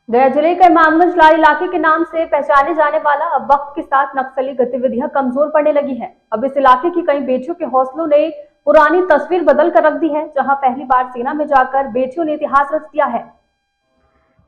गया जिले के इमामगंज लाल इलाके के नाम से पहचाने जाने वाला अब वक्त के साथ नक्सली गतिविधियां कमजोर पड़ने लगी हैं। अब इस इलाके की कई बेटियों के हौसलों ने पुरानी तस्वीर बदल कर रख दी है, जहां पहली बार सेना में जाकर बेटियों ने इतिहास रच दिया है।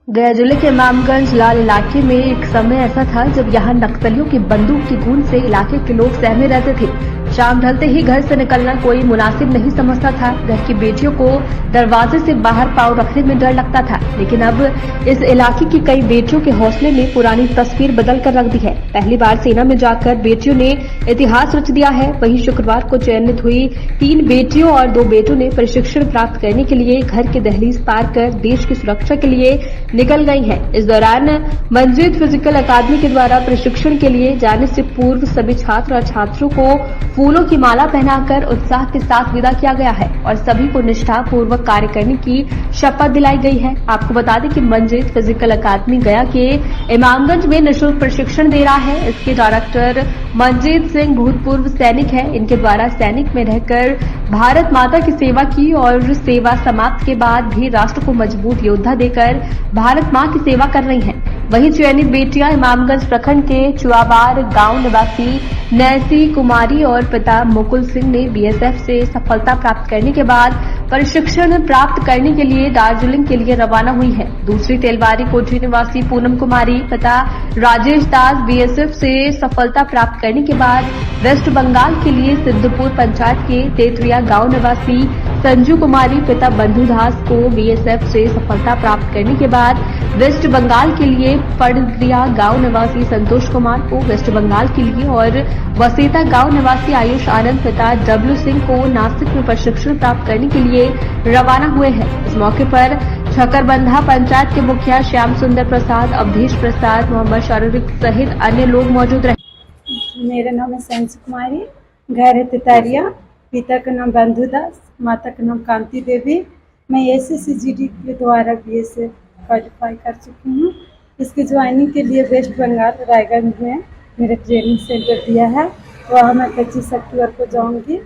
गया जिले के इमामगंज लाल इलाके में एक समय ऐसा था जब यहां नक्सलियों की बंदूक की गूंज से इलाके के लोग सहमे रहते थे। शाम ढलते ही घर से निकलना कोई मुनासिब नहीं समझता था। घर की बेटियों को दरवाजे से बाहर पांव रखने में डर लगता था, लेकिन अब इस इलाके की कई बेटियों के हौसले ने पुरानी तस्वीर बदल कर रख दी है। पहली बार सेना में जाकर बेटियों ने इतिहास रच दिया है। वहीं शुक्रवार को चयनित हुई 3 बेटियों और 2 बेटों ने प्रशिक्षण प्राप्त करने के लिए घर के दहलीज पार कर देश की सुरक्षा के लिए निकल गई हैं। इस दौरान मंजिद फिजिकल अकादमी के द्वारा प्रशिक्षण के लिए जाने से पूर्व सभी छात्र और छात्रों को फूलों की माला पहनाकर उत्साह के साथ विदा किया गया है और सभी को निष्ठा पूर्वक कार्य करने की शपथ दिलाई गई है। आपको बता दें कि मंजिद फिजिकल अकादमी गया के इमामगंज में निःशुल्क प्रशिक्षण दे रहा है। इसके डायरेक्टर मंजीत सिंह भूतपूर्व सैनिक है। इनके द्वारा सैनिक में रहकर भारत माता की सेवा की और सेवा समाप्त के बाद भी राष्ट्र को मजबूत योद्धा देकर भारत मां की सेवा कर रही हैं। वहीं चयनित बेटियां इमामगंज प्रखंड के चुआबार गांव निवासी नैसी कुमारी और पिता मुकुल सिंह ने बीएसएफ से सफलता प्राप्त करने के बाद प्रशिक्षण प्राप्त करने के लिए दार्जिलिंग के लिए रवाना हुई है। दूसरी तेलवारी कोठी निवासी पूनम कुमारी पिता राजेश दास बीएसएफ से सफलता प्राप्त करने के बाद वेस्ट बंगाल के लिए सिद्धपुर पंचायत के तेतरिया गांव निवासी संजू कुमारी पिता बंधु दास को बीएसएफ से सफलता प्राप्त करने के बाद वेस्ट बंगाल के लिए पड़ग्रिया गांव निवासी संतोष कुमार को वेस्ट बंगाल के लिए और वसेता गांव निवासी आयुष आनंद पिता डब्ल्यू सिंह को नासिक में प्रशिक्षण प्राप्त करने के लिए रवाना हुए हैं। इस मौके पर छकरबंधा पंचायत के मुखिया श्याम सुंदर प्रसाद, अवधेश प्रसाद, मोहम्मद शारीरिक सहित अन्य लोग मौजूद रहे। मेरा नाम है संजू कुमारी, घर है तितारिया, पिता का नाम बंधु दास, माता का नाम कांति देवी। मैं एसएससीजीडी के द्वारा बीएसएफ क्वालिफाई कर चुकी हूँ। इसकी ज्वाइनिंग के लिए वेस्ट बंगाल रायगढ़ में मेरा ट्रेनिंग सेंटर दिया है। वहाँ मैं 25 अक्टूबर को जाऊँगी।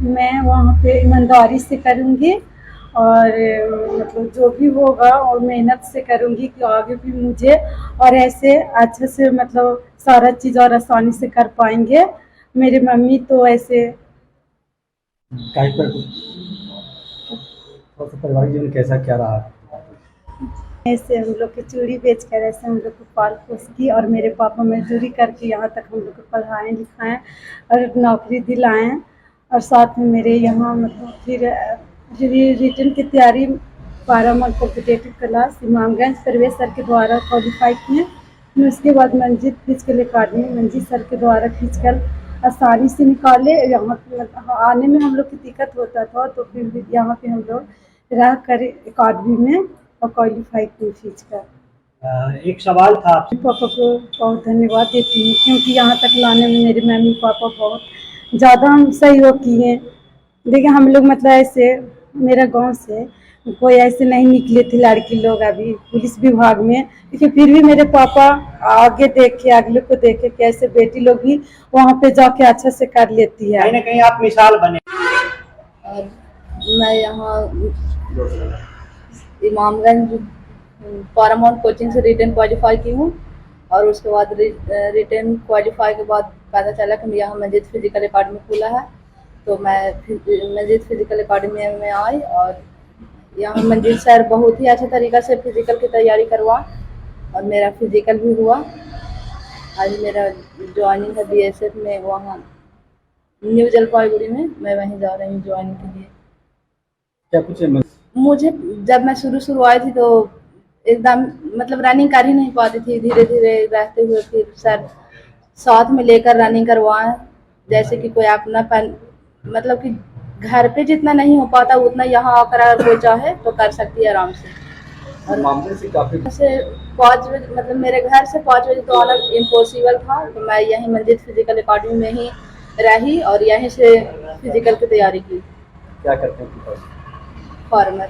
मैं वहाँ पे ईमानदारी से करूँगी और मतलब जो भी होगा और मेहनत से करूँगी कि आगे भी मुझे और ऐसे अच्छे से मतलब सारा चीज़ और आसानी से कर पाएंगे। मेरी मम्मी तो ऐसे परिवार जीवन कैसा क्या रहा? ऐसे हम लोग की चूड़ी बेचकर ऐसे हम लोग को पाल पोस की और मेरे पापा मजदूरी करके यहाँ तक हम लोग को पढ़ाएं लिखाएं और नौकरी दिलाएं और साथ में मेरे यहाँ मतलब फिर रिटर्न की तैयारी 12 month competitive class Imamganj Parvez sir के द्वारा क्वालिफाई किए। फिर उसके बाद मंजिद फिजिकल अकादमी मंजिद सर के द्वारा फिजिकल आसानी से निकाले। यहाँ आने में हम लोग की दिक्कत होता था तो फिर यहाँ पे हम लोग रह कर अकादमी में और क्वालिफाई की फिजिकल। एक सवाल था आपसे। पापा को बहुत धन्यवाद देती हूँ क्योंकि यहाँ तक लाने में मेरे मम्मी पापा बहुत ज़्यादा हम सहयोग किए। देखिए हम लोग मतलब ऐसे मेरा गांव से कोई ऐसे नहीं निकले थे लड़की लोग अभी पुलिस विभाग में, लेकिन फिर भी मेरे पापा आगे देखे अगले को देखे कि ऐसे बेटी लोग भी वहाँ पे जाके अच्छा से कर लेती है। कहीं ना कहीं आप मिसाल बने। और मैं यहाँ इमामगंज पारामाउंट कोचिंग से रिटर्न क्वालिफाई की हूँ और उसके बाद रिटर्न क्वालिफाई के बाद पता चला कि यहाँ मंजिद फिजिकल अकादमी खुला है तो मैं मंजिद फिजिकल अकादमी में आई और यहाँ मंजिद सर बहुत ही अच्छे तरीक़े से फिजिकल की तैयारी करवा और मेरा फिजिकल भी हुआ। आज मेरा ज्वाइनिंग है बीएसएफ में, वहाँ न्यू जलपाईगुड़ी में। मैं वहीं जा रही हूँ ज्वाइनिंग के लिए। क्या कुछ मुझे जब मैं शुरू आई थी तो एकदम मतलब रनिंग कर ही नहीं पाती थी। धीरे धीरे रहते हुए फिर सर साथ में लेकर रनिंग करवाएं, जैसे कि कोई अपना मतलब कि घर पे जितना नहीं हो पाता उतना यहाँ आकर अगर कोई चाहे तो कर सकती है आराम से। और मामले से काफी 5 बजे मतलब मेरे घर से 5 बजे तो आना इम्पॉसिबल था तो मैं यहीं मंजिद फिजिकल अकादमी में ही रही और यहीं से फिजिकल की तैयारी की। क्या करते हैं? फार्मर।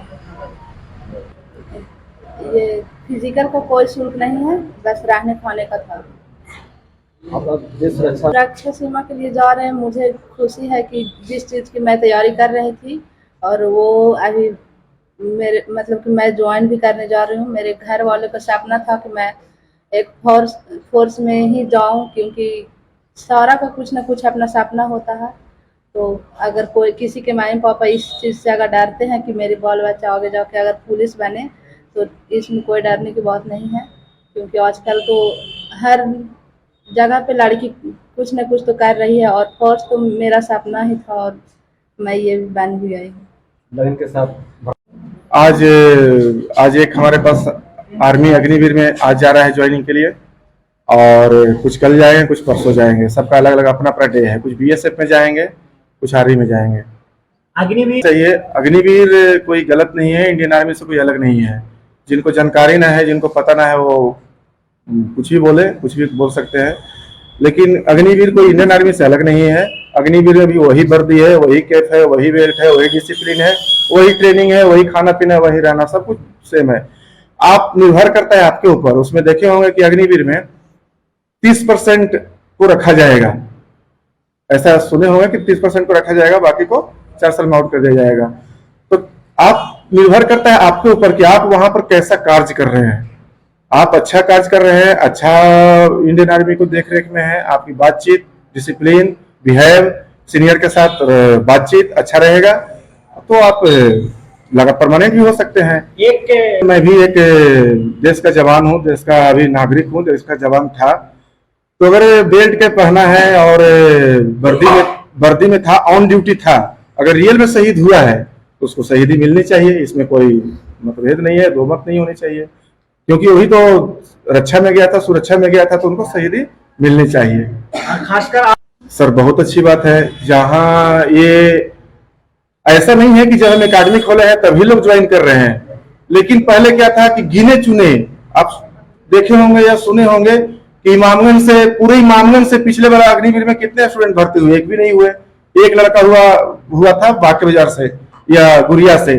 ये फिजिकल का कोई शुल्क नहीं है, बस रहने खाने का था। सुरक्षा सीमा के लिए जा रहे हैं। मुझे खुशी है कि जिस चीज़ की मैं तैयारी कर रही थी और वो अभी मेरे मतलब कि मैं ज्वाइन भी करने जा रही हूँ। मेरे घर वालों का सपना था कि मैं एक फोर्स में ही जाऊँ, क्योंकि सारा का कुछ ना कुछ अपना सपना होता है। तो अगर कोई किसी के मम्मी पापा इस चीज़ से अगर डरते हैं कि मेरे बाल बच्चा आगे जाके अगर पुलिस बने, तो इसमें कोई डरने की बात नहीं है, क्योंकि आजकल तो हर जगह पे लड़की कुछ ना कुछ तो कर रही है, और फोर्स तो मेरा सपना ही था और मैं ये भी बन भी गई हूँ। लगन के साथ आज आज एक हमारे पास आर्मी अग्निवीर में आज जा रहा है ज्वाइनिंग के लिए, और कुछ कल जाएंगे, कुछ परसों जाएंगे। सबका अलग अलग अपना अपना डे है। कुछ बीएसएफ में जाएंगे, कुछ आर्मी में जाएंगे। अग्निवीर चाहिए, अग्निवीर कोई गलत नहीं है, इंडियन आर्मी से कोई अलग नहीं है। जिनको जानकारी ना है, जिनको पता ना है, वो कुछ भी बोले, कुछ भी बोल सकते हैं। लेकिन अग्निवीर कोई इंडियन आर्मी से अलग नहीं है। अग्निवीर में भी वही वर्दी है, वही कैप है, वही बेल्ट है, वही डिसिप्लिन है, वही ट्रेनिंग है, वही खाना पीना, वही रहना, सब कुछ सेम है। आप निर्भर करता है आपके ऊपर। उसमें देखे होंगे कि अग्निवीर में 30% को रखा जाएगा, ऐसा सुने होंगे कि 30% को रखा जाएगा, बाकी को 4 साल में आउट कर दिया जाएगा। तो आप निर्भर करता है आपके ऊपर कि आप वहां पर कैसा कार्य कर रहे हैं। आप अच्छा कार्य कर रहे हैं, अच्छा इंडियन आर्मी को देख रेख में है, आपकी बातचीत, डिसिप्लिन, बिहेव, सीनियर के साथ बातचीत अच्छा रहेगा, तो आप लगा परमानेंट भी हो सकते हैं। मैं भी एक देश का जवान हूँ, देश का अभी नागरिक हूँ, देश का जवान था। तो अगर बेल्ट के पहना है और वर्दी में था, ऑन ड्यूटी था, अगर रियल में शहीद हुआ है तो उसको शहीदी मिलनी चाहिए। इसमें कोई मतभेद नहीं है, दो मत नहीं होनी चाहिए, क्योंकि वही तो रक्षा में गया था, सुरक्षा में गया था, तो उनको शहीदी मिलनी चाहिए। खासकर सर बहुत अच्छी बात है। जहाँ ये ऐसा नहीं है कि जब हम एकेडमी खोले हैं तभी लोग ज्वाइन कर रहे हैं, लेकिन पहले क्या था कि गिने चुने, आप देखे होंगे या सुने होंगे कि इमामगंज से, पूरे इमामगंज से पिछले वाला अग्निवीर में कितने स्टूडेंट भर्ती हुए, एक भी नहीं हुए। एक लड़का हुआ था बाके बाजार से या गुड़िया से,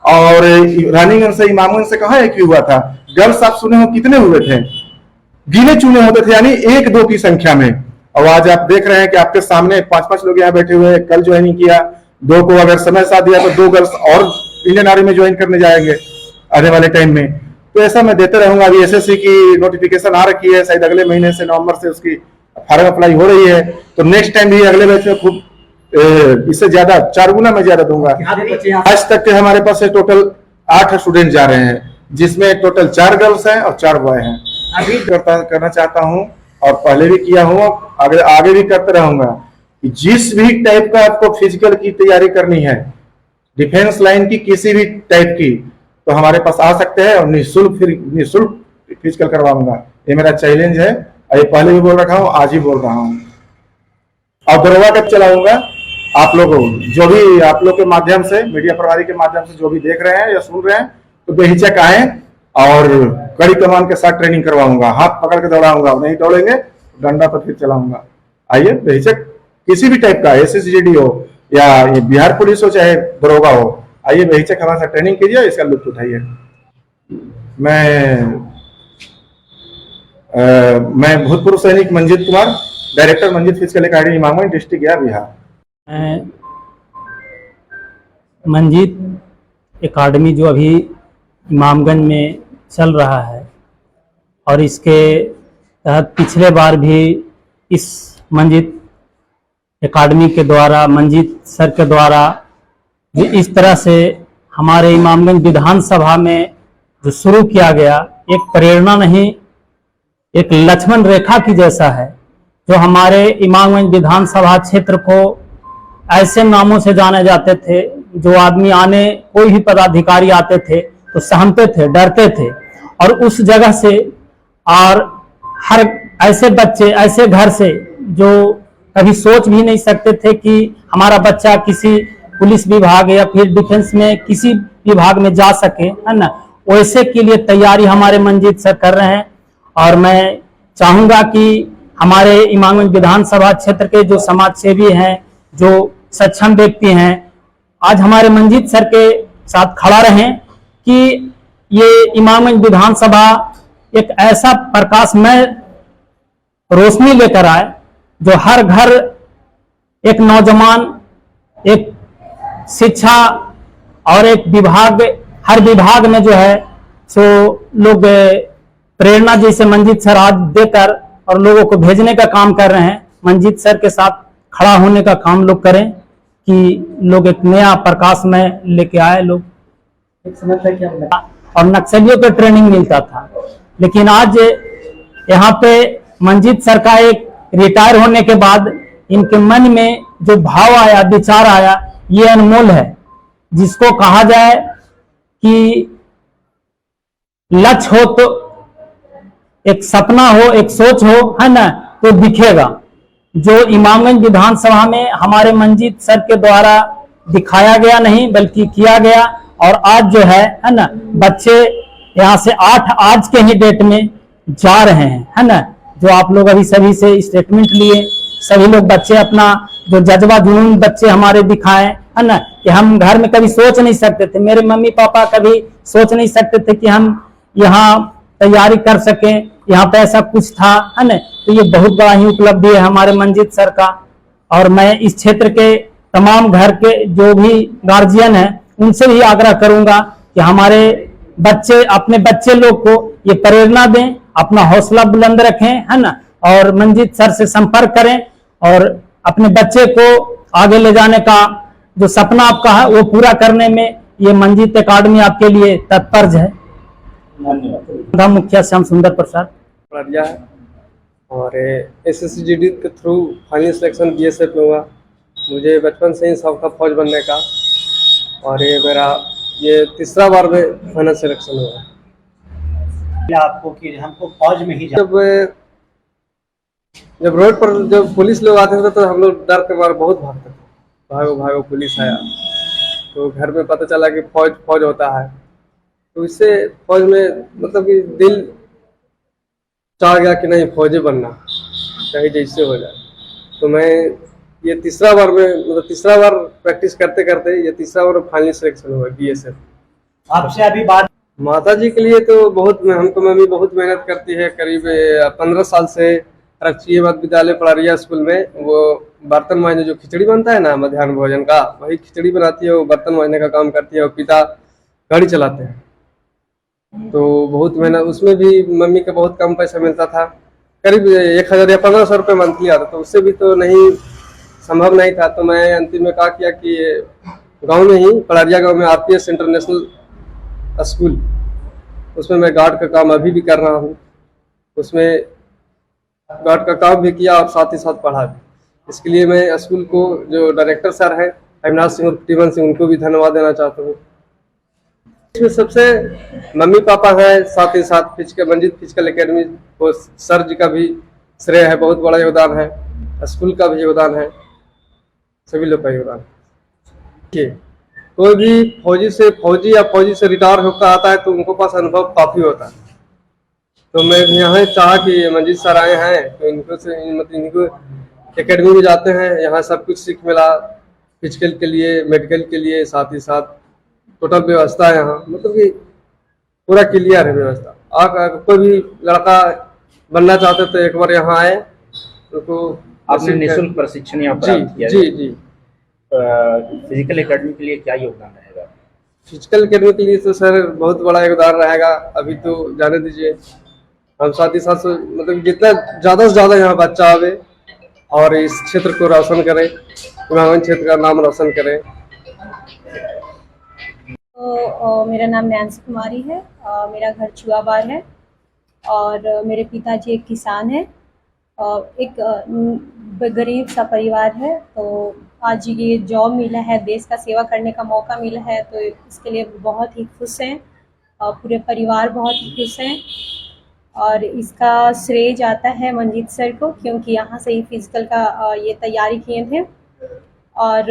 और रानीगंज से, इमामगंज से कहाँ एक भी हुआ था। गर्ल्स आप सुने हो कितने हुए थे, गिने चुने होते थे, यानी 1-2 की संख्या में। और आज आप देख रहे हैं कि आपके सामने 5-5 लोग यहाँ बैठे हुए हैं। कल ज्वाइनिंग किया, 2 को अगर समय साथ दिया तो 2 गर्ल्स और इंडियन आर्मी में ज्वाइन करने जाएंगे आने वाले टाइम में। तो ऐसा मैं देते रहूंगा। अभी एसएससी की नोटिफिकेशन आ रखी है, शायद अगले महीने से, नवंबर से उसकी फॉर्म अप्लाई हो रही है। तो नेक्स्ट टाइम भी अगले बैच में खूब इससे ज्यादा 4 गुना मैं ज्यादा दूंगा। आज तक के हमारे पास टोटल 8 स्टूडेंट जा रहे हैं, जिसमें टोटल 4 गर्ल्स हैं और 4 बॉय हैं। अभी करना चाहता हूँ, और पहले भी किया हूँ, आगे भी करते रहूंगा। जिस भी टाइप का आपको फिजिकल की तैयारी करनी है, डिफेंस लाइन की किसी भी टाइप की, तो हमारे पास आ सकते हैं और निःशुल्क फिजिकल करवाऊंगा। ये मेरा चैलेंज है, ये पहले भी बोल रखा हूँ, आज ही बोल रहा हूँ। और दरोगा कब चलाऊंगा, आप लोग जो भी, आप लोग के माध्यम से, मीडिया प्रभारी के माध्यम से जो भी देख रहे हैं या सुन रहे हैं, तो बेहिचक आए और कड़ी कमान के साथ ट्रेनिंग करवाऊंगा। हाथ पकड़ के दौड़ाऊंगा, नहीं दौड़ेंगे डंडा पर फिर चलाऊंगा। आइए बेहिचक, किसी भी टाइप का, एसएसजीडी हो या ये बिहार पुलिस हो, चाहे दरोगा हो, आइए बेहिचक हमारे साथ ट्रेनिंग कीजिए, इसका लुत्फ उठाइए। मैं भूतपूर्व सैनिक Manjeet Kumar, director Manjeet physical academy Imamganj, district गया, बिहार। मंजीत एकेडमी जो अभी इमामगंज में चल रहा है, और इसके तहत पिछले बार भी इस मंजीत एकेडमी के द्वारा, मंजीत सर के द्वारा इस तरह से हमारे इमामगंज विधानसभा में जो शुरू किया गया, एक प्रेरणा नहीं, एक लक्ष्मण रेखा की जैसा है, जो हमारे इमामगंज विधानसभा क्षेत्र को ऐसे नामों से जाने जाते थे, जो आदमी आने, कोई भी पदाधिकारी आते थे तो सहमते थे, डरते थे। और उस जगह से, और हर ऐसे बच्चे, ऐसे घर से जो कभी सोच भी नहीं सकते थे कि हमारा बच्चा किसी पुलिस विभाग या फिर डिफेंस में किसी विभाग में जा सके, है ना, वैसे के लिए तैयारी हमारे मंजीत सर कर रहे हैं। और मैं चाहूंगा कि हमारे इमामगंज विधानसभा क्षेत्र के जो समाज सेवी हैं, जो सक्षम व्यक्ति हैं, आज हमारे मंजीत सर के साथ खड़ा रहें कि ये इमामगंज विधानसभा एक ऐसा प्रकाशमय रोशनी लेकर आए, जो हर घर एक नौजवान, एक शिक्षा और एक विभाग हर विभाग में जो है सो लोग प्रेरणा जैसे मंजीत सर आज देकर और लोगों को भेजने का काम कर रहे हैं। मंजीत सर के साथ खड़ा होने का काम लोग करें कि लोग एक नया प्रकाश में लेके आए लोग। एक समय था कि हम और नक्सलियों को ट्रेनिंग मिलता था, लेकिन आज यहाँ पे मंजीत सर का एक रिटायर होने के बाद इनके मन में जो भाव आया, विचार आया, ये अनमोल है, जिसको कहा जाए कि लक्ष्य हो तो एक सपना हो, एक सोच हो, है ना, तो दिखेगा। जो इमामगंज विधानसभा में हमारे मंजीत सर के द्वारा दिखाया गया नहीं बल्कि किया गया, और आज जो है ना, बच्चे यहाँ से 8 आज के ही डेट में जा रहे हैं, है ना। जो आप लोग अभी सभी से स्टेटमेंट लिए, सभी लोग बच्चे अपना जो जज्बा जुनून बच्चे हमारे दिखाए, है ना, कि हम घर में कभी सोच नहीं सकते थे, मेरे मम्मी पापा कभी सोच नहीं सकते थे कि हम यहाँ तैयारी कर सकें, यहाँ पे ऐसा कुछ था, है ना। तो ये बहुत बड़ा ही उपलब्धि है हमारे मंजीत सर का। और मैं इस क्षेत्र के तमाम घर के जो भी गार्जियन हैं उनसे भी आग्रह करूंगा कि हमारे बच्चे, अपने बच्चे लोग को ये प्रेरणा दें, अपना हौसला बुलंद रखें, है ना, और मंजीत सर से संपर्क करें और अपने बच्चे को आगे ले जाने का जो सपना आपका है वो पूरा करने में ये मंजीत एकेडमी आपके लिए तत्पर है। धन्यवाद। मुखिया श्याम सुंदर प्रसाद पड़िया है और SSGD के थ्रू फाइनल सिलेक्शन BSF में हुआ। मुझे बचपन से ही शौक था फौज बनने का, और ये मेरा तीसरा बार में फाइनल सिलेक्शन हुआ। आपको कि हमको फौज में ही जब रोड पर जब पुलिस लोग आते थे तो हम लोग डर के मारे बहुत भागते थे, भागो भागो पुलिस आया। तो घर में पता चला कि फौज होता है, तो इससे फौज में मतलब कि दिल चाह गया कि नहीं फौजी बनना, चाहे जैसे हो जाए। तो मैं ये तीसरा बार प्रैक्टिस करते करते ये तीसरा बार फाइनल सिलेक्शन हुआ BSF। आपसे अभी बात माता जी के लिए तो बहुत हमको मम्मी बहुत मेहनत करती है। करीब 15 साल से रक्षीय मध्य विद्यालय पड़ारिया स्कूल में वो बर्तन मांजने, जो खिचड़ी बनता है ना मध्याह्न भोजन का, वही खिचड़ी बनाती है, वो बर्तन मांजने का काम करती है, और पिता गाड़ी चलाते हैं। तो बहुत मेहनत, उसमें भी मम्मी का बहुत कम पैसा मिलता था, करीब 1000 या 1500 रुपये मंथली आता, तो उससे भी तो नहीं संभव नहीं था। तो मैं अंतिम में कहा किया कि गांव में ही पड़ारिया गांव में RPS इंटरनेशनल स्कूल, उसमें मैं गार्ड का काम अभी भी कर रहा हूँ। उसमें गार्ड का काम भी किया और साथ ही साथ पढ़ा भी। इसके लिए मैं स्कूल को जो डायरेक्टर सर हैं अविनाश सिंह और टीमन सिंह, उनको भी धन्यवाद देना चाहता हूँ। इसमें सबसे मम्मी पापा हैं, साथ ही साथ मंजीत फिजिकल एकेडमी को सर जी का भी श्रेय है, बहुत बड़ा योगदान है, स्कूल का भी योगदान है, सभी लोग का योगदान है। कोई भी फौजी या फौजी से रिटायर होकर आता है तो उनको पास अनुभव काफ़ी होता है। तो मैं यहाँ चाहा कि मंजीत सर आए हैं तो इनको एकेडमी में जाते हैं, यहाँ सब कुछ सीख मिला, फिजिकल के लिए, मेडिकल के लिए, साथ ही साथ टोटल व्यवस्था है यहाँ, मतलब कि पूरा क्लियर है व्यवस्था। कोई भी लड़का बनना चाहते तो एक बार यहाँ आए, उनको आपने निःशुल्क प्रशिक्षण यहाँ पर किया। जी। फिजिकल एकेडमी के लिए क्या योगदान रहेगा? फिजिकल एकेडमी के लिए तो सर बहुत बड़ा योगदान रहेगा, अभी तो जाने दीजिए। हम साथ ही साथ मतलब जितना ज़्यादा से ज़्यादा यहाँ बच्चा आवे और इस क्षेत्र को रोशन करें, इमामगंज क्षेत्र का नाम रोशन करें। तो मेरा नाम नैन्सी कुमारी है, मेरा घर चुआबार है और मेरे पिताजी एक किसान हैं। एक गरीब सा परिवार है, तो आज ये जॉब मिला है, देश का सेवा करने का मौका मिला है, तो इसके लिए बहुत ही खुश हैं और पूरे परिवार बहुत ही खुश हैं। और इसका श्रेय जाता है मंजीत सर को, क्योंकि यहाँ से ही फिजिकल का ये तैयारी किए थे और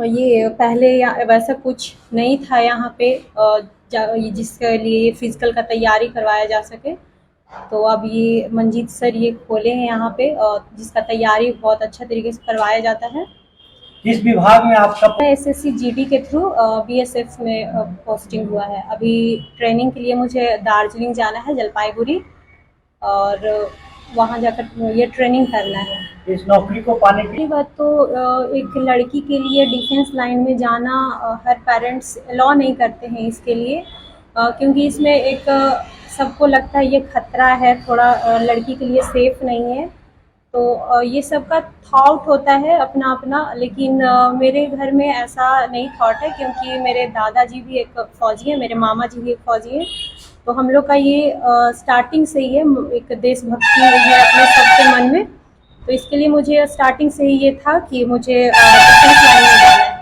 ये पहले वैसा कुछ नहीं था यहाँ पे जिसके लिए फिजिकल का तैयारी करवाया जा सके। तो अब ये मंजीत सर ये खोले हैं यहाँ पे जिसका तैयारी बहुत अच्छा तरीके से करवाया जाता है। किस विभाग में आपका? SSGD के थ्रू BSF में पोस्टिंग हुआ है। अभी ट्रेनिंग के लिए मुझे दार्जिलिंग जाना है, जलपाईगुड़ी, और वहाँ जाकर ये ट्रेनिंग करना है। इस नौकरी को पाने के पहली बात तो एक लड़की के लिए डिफेंस लाइन में जाना हर पेरेंट्स अलाउ नहीं करते हैं इसके लिए, क्योंकि इसमें एक सबको लगता है ये खतरा है, थोड़ा लड़की के लिए सेफ नहीं है। तो ये सबका थॉट होता है अपना अपना, लेकिन मेरे घर में ऐसा नहीं थॉट है, क्योंकि मेरे दादाजी भी एक फ़ौजी हैं, मेरे मामा जी भी एक फ़ौजी हैं। तो हम लोग का ये स्टार्टिंग से ही है, एक देशभक्ति है अपने सबके मन में। तो इसके लिए मुझे स्टार्टिंग से ही ये था कि मुझे डिफेंस लाइन में जाना है।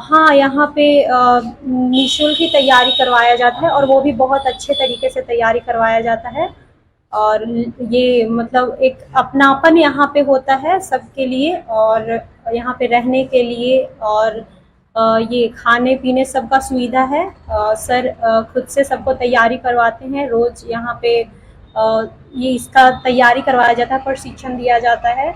हाँ, यहाँ पे निःशुल्क ही तैयारी करवाया जाता है, और वो भी बहुत अच्छे तरीके से तैयारी करवाया जाता है। और ये मतलब एक अपनापन यहाँ पे होता है सबके लिए, और यहाँ पे रहने के लिए, और ये खाने पीने सबका सुविधा है। सर खुद से सबको तैयारी करवाते हैं, रोज़ यहाँ पे ये इसका तैयारी करवाया जाता है, प्रशिक्षण दिया जाता है।